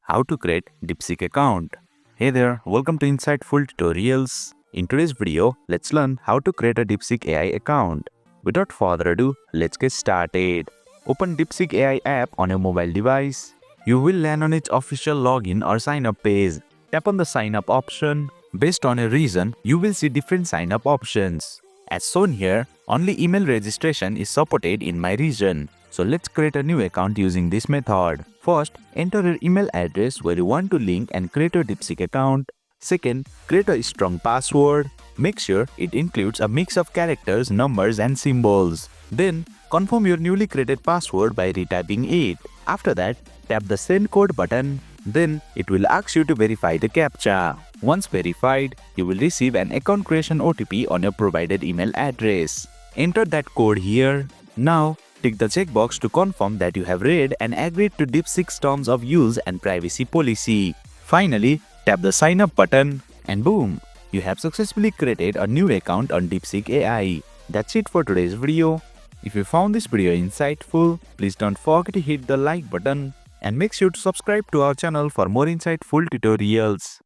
How to create Deepseek account. Hey there, welcome to Insightful Tutorials. In today's video, let's learn how to create a Deepseek AI account. Without further ado, let's get started. Open Deepseek AI app on your mobile device. You will land on its official login or sign up page. Tap on the sign up option. Based on a region, you will see different sign up options. As shown here, only email registration is supported in my region. So let's create a new account using this method. First, enter your email address where you want to link and create your Deepseek account. Second, create a strong password. Make sure it includes a mix of characters, numbers and symbols. Then, confirm your newly created password by retyping it. After that, tap the send code button. Then, it will ask you to verify the CAPTCHA. Once verified, you will receive an account creation OTP on your provided email address. Enter that code here. Now, tick the checkbox to confirm that you have read and agreed to Deepseek's terms of use and privacy policy. Finally, tap the sign up button and boom, you have successfully created a new account on Deepseek AI. That's it for today's video. If you found this video insightful, please don't forget to hit the like button and make sure to subscribe to our channel for more insightful tutorials.